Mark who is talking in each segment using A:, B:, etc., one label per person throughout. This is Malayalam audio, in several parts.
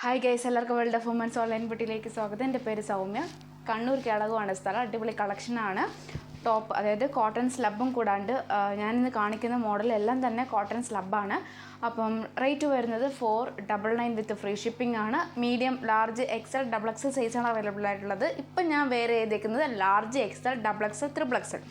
A: ഹായ് ഗൈസ്, എല്ലാവർക്കും വേൾഡ് ഓഫ് വുമൻസ് ഓൺലൈൻ ബുട്ടിയിലേക്ക് സ്വാഗതം. എൻ്റെ പേര് സൗമ്യ. കണ്ണൂർ കേളകമാണ് സ്ഥലം. അടിപൊളി കളക്ഷനാണ്. ടോപ്പ് അതായത് കോട്ടൺ സ്ലബും കൂടാണ്ട് ഞാനിന്ന് കാണിക്കുന്ന മോഡൽ എല്ലാം തന്നെ കോട്ടൺ സ്ലബാണ്. അപ്പം റേറ്റ് വരുന്നത് 499 വിത്ത് ഫ്രീ ഷിപ്പിംഗ് ആണ്. Medium, large, XL, double XL സൈസാണ് അവൈലബിൾ ആയിട്ടുള്ളത്. ഇപ്പം ഞാൻ വേറെ ചെയ്തേക്കുന്നത് large, XL, double XL, triple XL,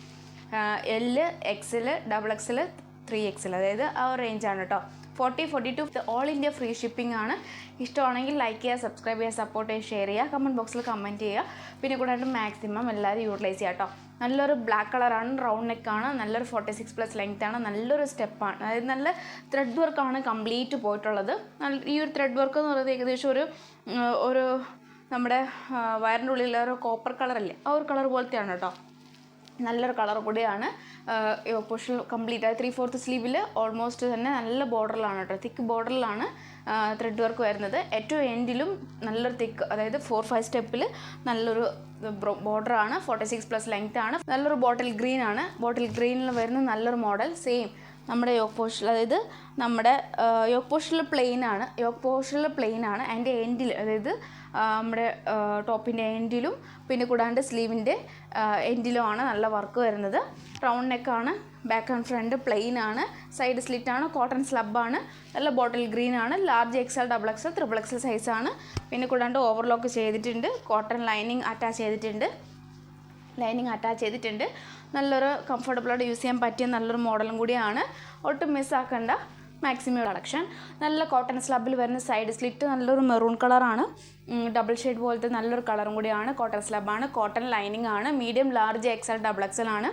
A: L, XL, double XL, 3XL, അതായത് ആ റേഞ്ചാണ് കേട്ടോ. 40-42 ഓൾ ഇന്ത്യ ഫ്രീ ഷിപ്പിംഗ് ആണ്. ഇഷ്ടമാണെങ്കിൽ ലൈക്ക് ചെയ്യുക, സബ്സ്ക്രൈബ് ചെയ്യുക, സപ്പോർട്ട് ചെയ്യുക, ഷെയർ ചെയ്യുക, കമൻറ്റ് ബോക്സിൽ കമൻറ്റ് ചെയ്യുക. പിന്നെ കൂടാണ്ട് മാക്സിമം എല്ലാവരും യൂട്ടിലൈസ് ചെയ്യുക കേട്ടോ. നല്ലൊരു ബ്ലാക്ക് കളറാണ്, റൗണ്ട് നെക്കാണ്, നല്ലൊരു 46+ ലെങ്ത് ആണ്, നല്ലൊരു സ്റ്റെപ്പാണ്, അതായത് നല്ല ത്രെഡ് വർക്കാണ് കംപ്ലീറ്റ് പോയിട്ടുള്ളത്. ഈ ഒരു ത്രെഡ് വർക്ക് എന്ന് പറയുന്നത് ഏകദേശം ഒരു നമ്മുടെ വയറിൻ്റെ ഉള്ളിൽ ഒരു കോപ്പർ കളറല്ലേ, ആ ഒരു കളർ പോലത്തെയാണ് കേട്ടോ. നല്ലൊരു കളർ കൂടിയാണ്. പോർഷൻ കംപ്ലീറ്റ് ആയി 3/4 സ്ലീവിൽ ഓൾമോസ്റ്റ് തന്നെ നല്ല ബോർഡറിലാണ് കേട്ടോ, തിക്ക് ബോർഡറിലാണ് ത്രെഡ് വർക്ക് വരുന്നത്. ഏറ്റവും എൻഡിലും നല്ലൊരു തിക്ക്, അതായത് 4-5 സ്റ്റെപ്പിൽ നല്ലൊരു ബോർഡറാണ്. 46+ ലെങ്ത് ആണ്. നല്ലൊരു ബോട്ടിൽ ഗ്രീൻ ആണ്. ബോട്ടിൽ ഗ്രീനിൽ വരുന്ന നല്ലൊരു മോഡൽ സെയിം നമ്മുടെ യോക്ക് പോർഷനിൽ, അതായത് നമ്മുടെ യോക്ക് പോർഷനിൽ പ്ലെയിൻ ആണ്. അതിൻ്റെ എൻഡിൽ, അതായത് നമ്മുടെ ടോപ്പിൻ്റെ എൻഡിലും പിന്നെ കൂടാണ്ട് സ്ലീവിൻ്റെ എൻഡിലുമാണ് നല്ല വർക്ക് വരുന്നത്. റൗണ്ട് നെക്കാണ്, ബാക്ക് ആൻഡ് ഫ്രണ്ട് പ്ലെയിൻ ആണ്, സൈഡ് സ്ലിറ്റാണ്, കോട്ടൺ സ്ലബാണ്, നല്ല ബോട്ടിൽ ഗ്രീൻ ആണ്. Large, XL, double XL, triple XL സൈസാണ്. പിന്നെ കൂടാണ്ട് ഓവർലോക്ക് ചെയ്തിട്ടുണ്ട്, കോട്ടൺ ലൈനിങ് അറ്റാച്ച് ചെയ്തിട്ടുണ്ട്. നല്ലൊരു കംഫർട്ടബിളായിട്ട് യൂസ് ചെയ്യാൻ പറ്റിയ നല്ലൊരു മോഡലും കൂടിയാണ്. ഒട്ടും മിസ്സാക്കേണ്ട മാക്സിമം കളക്ഷൻ. നല്ല കോട്ടൺ സ്ലബിൽ വരുന്ന സൈഡ് സ്ലിറ്റ് നല്ലൊരു മെറൂൺ കളറാണ്, ഡബിൾ ഷെയ്ഡ് പോലത്തെ നല്ലൊരു കളറും കൂടിയാണ്. കോട്ടൺ സ്ലബാണ്, കോട്ടൺ ലൈനിങ് ആണ്. Medium, large, XL, double XL ആണ്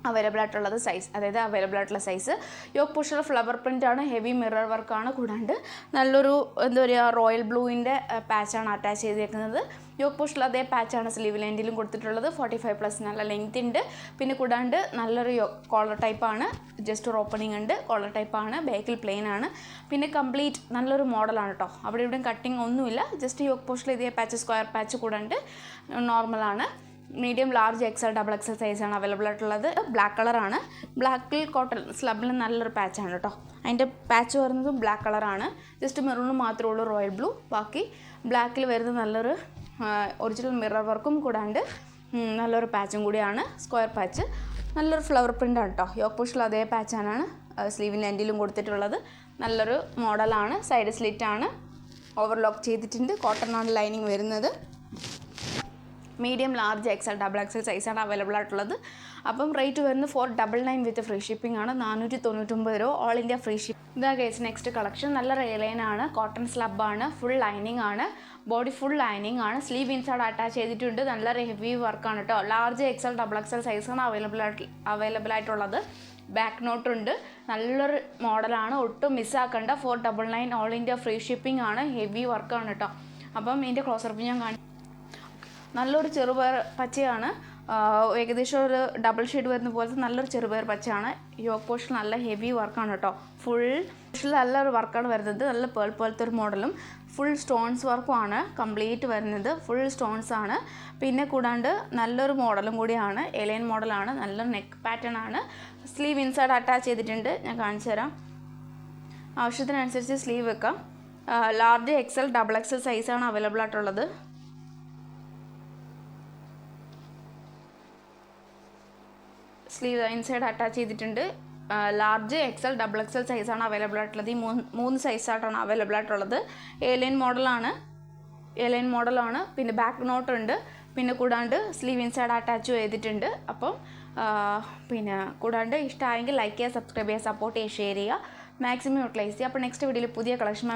A: അവൈലബിൾ ആയിട്ടുള്ള സൈസ്. യോക്ക് പോർഷനിൽ ഫ്ലവർ പ്രിൻ്റ് ആണ്, ഹെവി മിറർ വർക്കാണ്. കൂടാണ്ട് നല്ലൊരു എന്താ പറയുക, റോയൽ ബ്ലൂവിൻ്റെ പാച്ചാണ് അറ്റാച്ച് ചെയ്തേക്കുന്നത്. യോക്ക് പോർഷനിൽ അതേ പാച്ചാണ് സ്ലീവ് ലെൻറ്റിലും കൊടുത്തിട്ടുള്ളത്. 45+ നല്ല ലെങ്ത് ഉണ്ട്. പിന്നെ കൂടാണ്ട് നല്ലൊരു കോളർ ടൈപ്പാണ്, ജസ്റ്റ് ഒരു ഓപ്പണിംഗ് ഉണ്ട്, കോളർ ടൈപ്പാണ്, ബാക്കിൽ പ്ലെയിൻ ആണ്. പിന്നെ കംപ്ലീറ്റ് നല്ലൊരു മോഡലാണ് കേട്ടോ. അവിടെ ഇവിടെയും കട്ടിങ് ഒന്നുമില്ല, ജസ്റ്റ് യോക്ക് പോർഷനിൽ ഇതേ പാച്ച്, സ്ക്വയർ പാച്ച് കൂടാണ്ട് നോർമലാണ്. Medium, large, XL, double XL സൈസാണ് അവൈലബിൾ ആയിട്ടുള്ളത്. ബ്ലാക്ക് കളറാണ്. ബ്ലാക്കിൽ കോട്ടൺ സ്ലബിൽ നല്ലൊരു പാച്ചാണ് കേട്ടോ. അതിൻ്റെ പാച്ച് വരുന്നത് ബ്ലാക്ക് കളറാണ്. ജസ്റ്റ് മെറൂണ് മാത്രമേ ഉള്ളൂ റോയൽ ബ്ലൂ. ബാക്കി ബ്ലാക്കിൽ വരുന്ന നല്ലൊരു ഒറിജിനൽ മിറർ വർക്കും കൂടാണ്ട് നല്ലൊരു പാച്ചും കൂടിയാണ്, സ്ക്വയർ പാച്ച്. നല്ലൊരു ഫ്ലവർ പ്രിൻ്റാണ് കേട്ടോ. യോക്ക് പോർഷനിൽ അതേ പാച്ചാണ് സ്ലീവിൻ്റെ എൻഡിലും കൊടുത്തിട്ടുള്ളത്. നല്ലൊരു മോഡലാണ്. സൈഡ് സ്ലിറ്റാണ്, ഓവർലോക്ക് ചെയ്തിട്ടുണ്ട്. കോട്ടൺ ആണ് ലൈനിങ് വരുന്നത്. Medium, large, XL, double XL സൈസാണ് അവൈലബിൾ ആയിട്ടുള്ളത്. അപ്പം റേറ്റ് വരുന്നത് 499 വിത്ത് ഫ്രീ ഷിപ്പിംഗ് ആണ്. 499 രൂപ ഓൾ ഇന്ത്യ ഫ്രീ ഷിപ്പ്. ഇതാ ഗൈസ് നെക്സ്റ്റ് കളക്ഷൻ. നല്ല റെയിലൈൻ ആണ്, കോട്ടൺ സ്ലബാണ്, ഫുൾ ലൈനിങ് ആണ്, ബോഡി ഫുൾ ലൈനിങ് ആണ്. സ്ലീവ് ഇൻസൈഡ് അറ്റാച്ച് ചെയ്തിട്ടുണ്ട്. നല്ല ഹെവി വർക്കാണ് കേട്ടോ. ലാർജ്, എക്സൽ, ഡബിൾ എക്സൽ സൈസാണ് അവൈലബിൾ ആയിട്ടുള്ളത്. ബാക്ക് നോട്ട് ഉണ്ട്. നല്ലൊരു മോഡലാണ്, ഒട്ടും മിസ്സാക്കണ്ട. 499 ഓൾ ഇന്ത്യ ഫ്രീ ഷിപ്പിംഗ് ആണ്. ഹെവി വർക്കാണ് കേട്ടോ. അപ്പം ഇതിൻ്റെ ക്ലോസപ്പ് ഞാൻ കാണിച്ചു. നല്ലൊരു ചെറുപയർ പച്ചയാണ്, ഏകദേശം ഒരു ഡബിൾ ഷെയ്ഡ് വരുന്ന പോലത്തെ നല്ലൊരു ചെറുപയർ പച്ചയാണ്. യോക്ക് പോർഷൻ നല്ല ഹെവി വർക്കാണ് കേട്ടോ. ഫുൾ നല്ലൊരു വർക്കാണ് വരുന്നത്. നല്ല പേൾ പോലത്തെ ഒരു മോഡലും ഫുൾ സ്റ്റോൺസ് വർക്കുമാണ് കംപ്ലീറ്റ് വരുന്നത്. ഫുൾ സ്റ്റോൺസ് ആണ്. പിന്നെ കൂടാണ്ട് നല്ലൊരു മോഡലും കൂടിയാണ്, എലൈൻ മോഡലാണ്. നല്ലൊരു നെക്ക് പാറ്റേൺ ആണ്. സ്ലീവ് ഇൻസൈഡ് അറ്റാച്ച് ചെയ്തിട്ടുണ്ട്. ഞാൻ കാണിച്ചു തരാം. ആവശ്യത്തിനനുസരിച്ച് സ്ലീവ് വെക്കാം. ലാർജ്, എക്സൽ, ഡബിൾ എക്സൽ സൈസാണ് അവൈലബിൾ ആയിട്ടുള്ളത്. സ്ലീവ് ഇൻസൈഡ് അറ്റാച്ച് ചെയ്തിട്ടുണ്ട്. ലാർജ്, എക്സൽ, ഡബിൾ എക്സൽ സൈസാണ് അവൈലബിൾ ആയിട്ടുള്ളത്. ഈ മൂന്ന് സൈസായിട്ടാണ് അവൈലബിൾ ആയിട്ടുള്ളത്. എലൈൻ മോഡലാണ്. പിന്നെ ബാക്ക് നോട്ട് ഉണ്ട്. പിന്നെ കൂടാണ്ട് സ്ലീവ് ഇൻസൈഡ് അറ്റാച്ച് ചെയ്തിട്ടുണ്ട്. അപ്പം പിന്നെ കൂടാണ്ട് ഇഷ്ടമായെങ്കിൽ ലൈക്ക് ചെയ്യുക, സബ്സ്ക്രൈബ് ചെയ്യുക, സപ്പോർട്ട് ചെയ്യുക, ഷെയർ ചെയ്യുക, മാക്സിമം യൂട്ടിലൈസ് ചെയ്യുക. അപ്പോൾ നെക്സ്റ്റ് വീഡിയോയിൽ പുതിയ കളക്ഷൻ